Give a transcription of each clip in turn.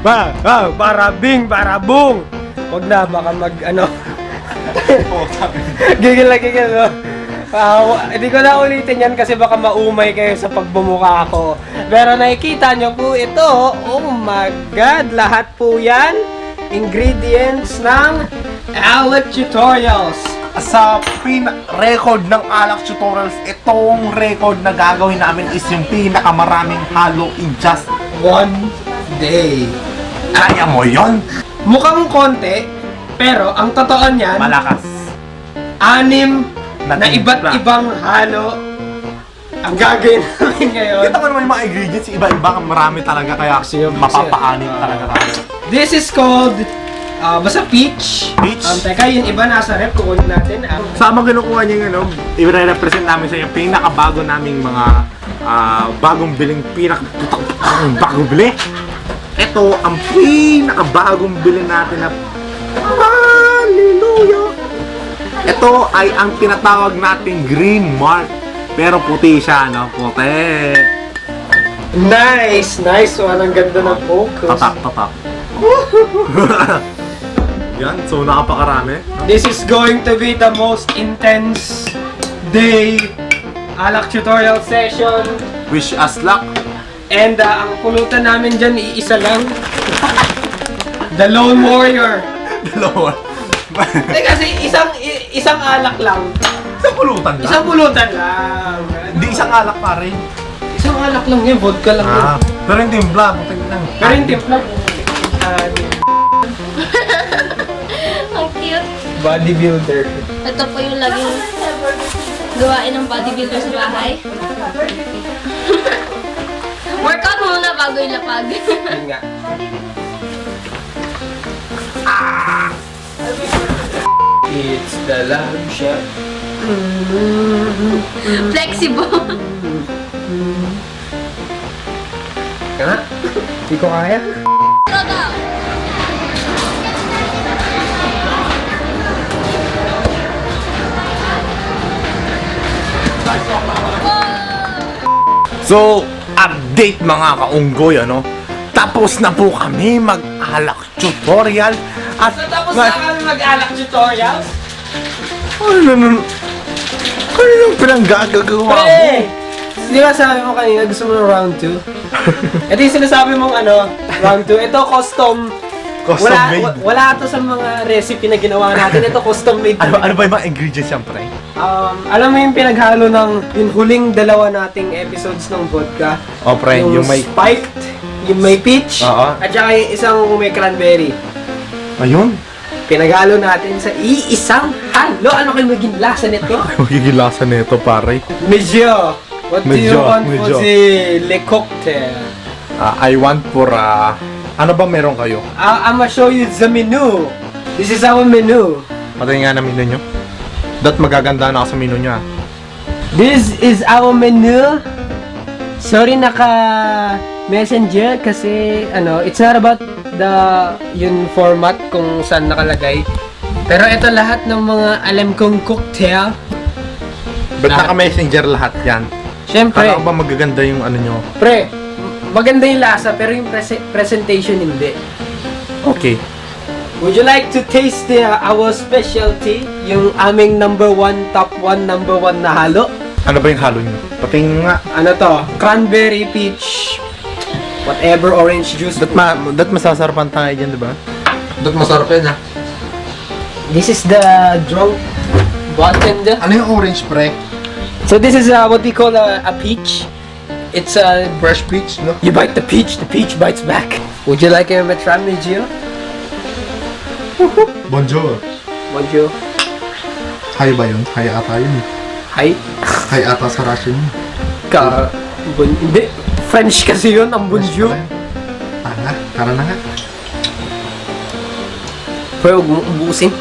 Barabing, barabong. Wag na, baka mag, ano. Gigil na gigil, no? Hindi ko na ulitin yan kasi baka maumay kayo sa pagbumuka ako. Pero nakikita nyo po ito. Oh my God, lahat po yan. Ingredients ng Alak Tutorials. Sa record ng Alak Tutorials, itong record na gagawin namin is yung pinakamaraming halo in just one day. Kaya mo yon? Mukhang konti, pero ang totoo niyan, Malakas. 6 na iba't ibang halo ang gagawin namin ngayon. Kita mo naman yung mga ingredients, iba-iba, marami talaga, kaya mapapaanin talaga tayo. This is called, basta peach. Peach? Teka, yung iba nasa rep, kukunin natin. Sama kinukuha niya yung i-represent namin sa yung pinakabago naming mga bagong biling bagong bili. Ito ang pinakabagong bili natin na hallelujah! Ito ay ang tinatawag nating green mark. Pero puti siya, no? Puti. Nice! Nice one. Ang ganda ng focus. Tatak. Yan, so nakapakarami. This is going to be the most intense day Alak tutorial session. Wish us luck. And ang pulutan namin dyan, iisa lang. The Lone Warrior. Dalawa. Kasi isang alak lang. Isang pulutan lang? Isang pulutan lang. Hindi isang alak pare. Isang alak lang yun, vodka lang yun. Pero yung timpla, puti lang. Pero yung timpla, Ang cute. bodybuilder. Ito po yung laging gawain ng bodybuilder sa bahay. Workout muna bago ilapag. Yun nga. It's the love shot. Flexible. Nga? Hindi ko kaya. Ito daw. So, update mga kaunggoy, ano? Tapos na po kami mag-alak tutorial. At So tapos na kami mag-alak tutorials? ano yung pinanggagawa mo? Pre! Di ba sabi mo kanina gusto mo ng round 2? Ito yung sinasabi mong ano, round 2. Ito custom Custom-made. Wala to sa mga recipe na ginawa natin. Ito custom made. Ano ba yung mga ingredients yan, pre? Alam mo yung pinaghalo ng yung huling dalawa nating episodes ng vodka? Oh, pre, yung may... spiked, yung may peach, Oo. at saka yung isang may cranberry. Ayun. Pinaghalo natin sa iisang halo. Ano kayo maging lasa nito? Magiging lasa nito, pare. Medyo. What do you Medyo, want medyo. for the le cocktail? I want for... ano ba meron kayo? I'm gonna show you the menu. This is our menu. Patayin nga na menu nyo. Dat magaganda na ako sa menu nyo, ah. This is our menu. Sorry naka-messenger kasi it's not about yung format kung saan nakalagay. Pero ito lahat ng mga alam kong cocktail. Ba't naka-messenger lahat yan? Syempre. Kala ko ba magaganda yung ano nyo? Pre, maganda yung lasa pero yung presentation hindi. Okay. Would you like to taste our specialty? Yung aming top 1 na halo? Ano ba yung halo nyo? Patingin nga. Ano to? Cranberry, peach, whatever, orange juice. Dat masasarapan tayo dyan, diba? Dat masarap yan, ha? This is the drunk button. Ano yung orange, pre? So this is what we call a peach. It's a... Fresh peach, no? You bite the peach bites back. Would you like a try, Gio? Bonjour. Bonjour. Hi ba yun? Hi ata yun. Hi. Hi ata sa Russian yun. Hindi. French kasi yun, ang bonjour. Tara na nga. Pero huwag mong ubusin.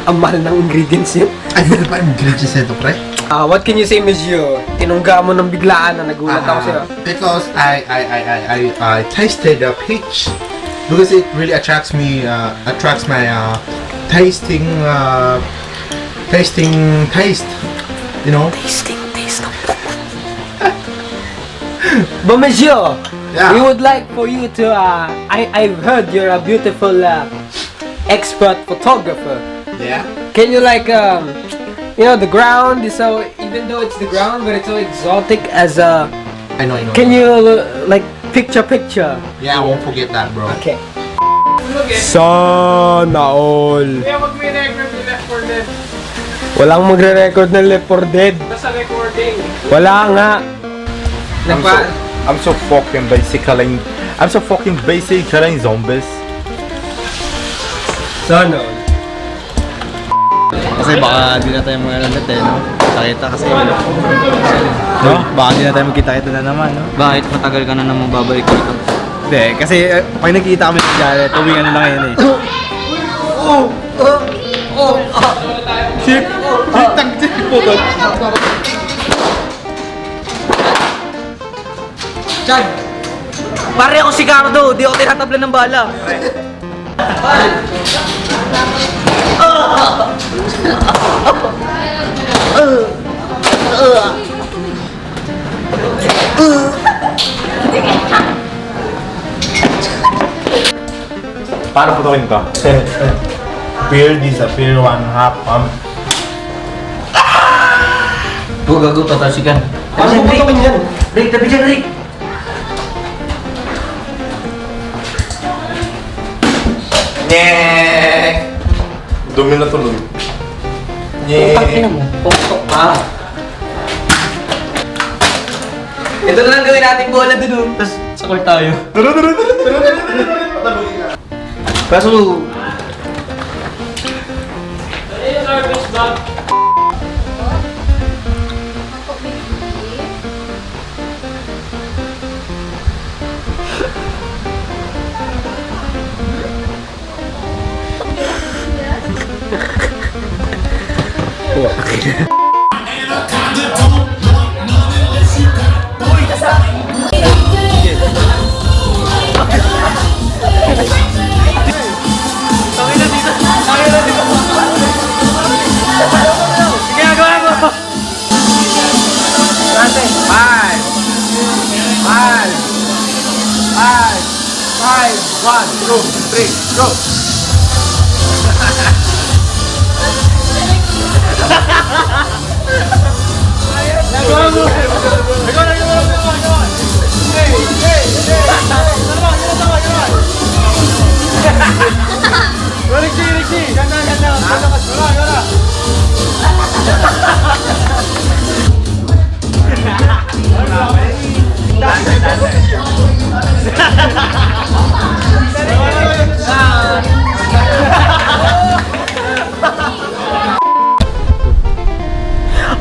Ang mahal ng ingredients yun. Ay, hindi pa ingredients nito, pre? What can you say, Monsieur? Tinungga mo ng biglaan na nagulat ako sa'yo. Because I tasted the peach because it really attracts my tasting taste, you know. Tasting taste. Ba, Monsieur? Yeah. We would like for you to, I've heard you're a beautiful expert photographer. Yeah. Can you like, the ground is so, even though it's the ground, but it's so exotic as a, I know. can you like picture? Yeah, I won't forget that, bro. Okay. Sana all. Kaya wag may record ni Left 4 Dead. Walang magre-record ng Left 4 Dead. Nasa recording. Wala nga. I'm so fucking basic killing zombies. Sana all. Kasi baka di na tayo mga ulit eh, no? Kita kasi, no? Baka di na tayo magkita-kita na naman, no? Bakit matagal ka na namang babalik dito? Hindi, kasi pag nagkita kami sa Jireh, tuwing ano lang yan eh. Chad! Pare ako si Cardo, di ako tinatablan ng bala. Paano putukin ko? Appear, disappear, one half, Huwag gago, tatasikan. Paano mo gawin yan? Rick, tabi dyan, Rick! Nyek! Dumi na tuloy. Putang mo, putok ka. Ito na lang gawin natin bola dun, tapos sakor tayo. Kaso, Service bag.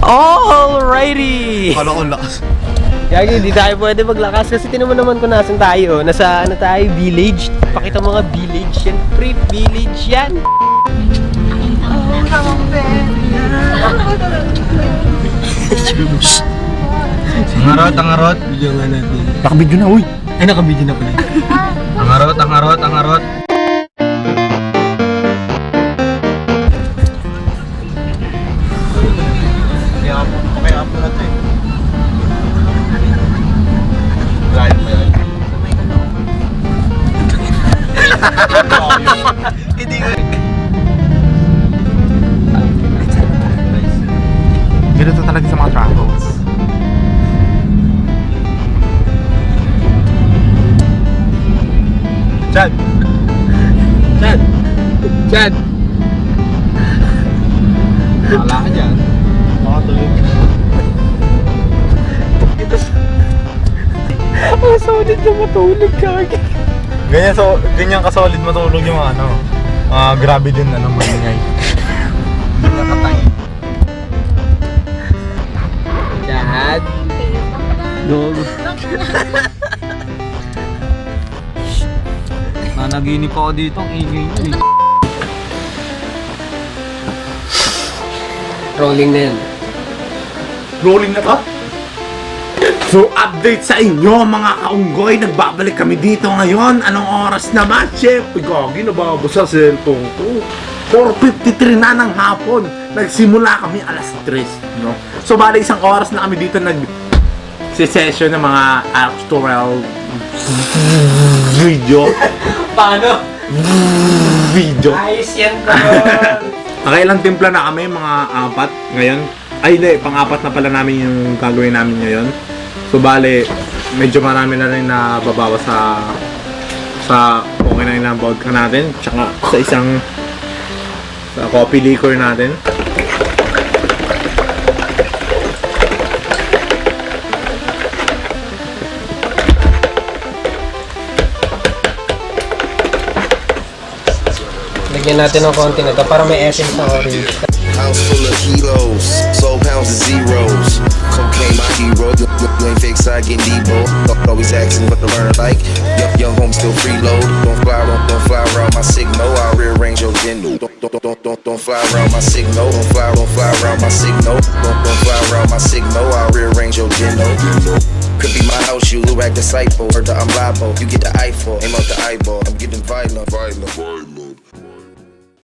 Alrighty! Kala ko lakas. Gagi, hindi tayo pwede maglakas kasi tinuman naman kung nasan tayo. Nasa ano tayo, village. Pakita mga village yan. Pre, village yan. Ang harot. Video nga natin. Nakabidyo na, uy. Ay, nakabidyo na pala. Ang harot. hindi ko. Ganito talaga sa mga travels. Chad! Wala ka dyan. Makatuloy. Ang solid na matulog, Gagi. Ganyan kasolid matulog yung grabe din maingay. Ganyan katay. Dad. Dog. Nanaginip ako dito, ang ingay yun eh. Rolling na yan. Rolling na ka? So, update sa inyo mga kaunggoy. Nagbabalik kami dito ngayon. Anong oras naman, chef? Gagi, nababasa sa cellphone ko. 4:53 na ng hapon. Nagsimula kami alas 3, no? So, bali isang oras na kami dito nag-session ng mga Alak Tutorials video. Paano? Video. Ayos yan po. Nakailang timpla na kami, mga 4 ngayon. Ay hindi, pang-4 na pala namin yung gagawin namin ngayon. So bale, medyo marami na rin na babawa sa okay na yung vodka natin. Tsaka sa isang sa coffee liquor natin. Lagyan natin ng konti na to para may essence na orange. House full of kilos, soul pounds of zeros. Cocaine my hero, you ain't fake side getting Debo. Always asking what to learn like. Young home still freeload. Don't fly around my signal. I rearrange your gendo. Don't fly around my signal. Don't fly around my signal. Don't fly around my signal. I rearrange your gendo. Could be my house, you act disciple. Heard that I'm liable. You get the eyeball, aim out the eyeball. I'm getting violent.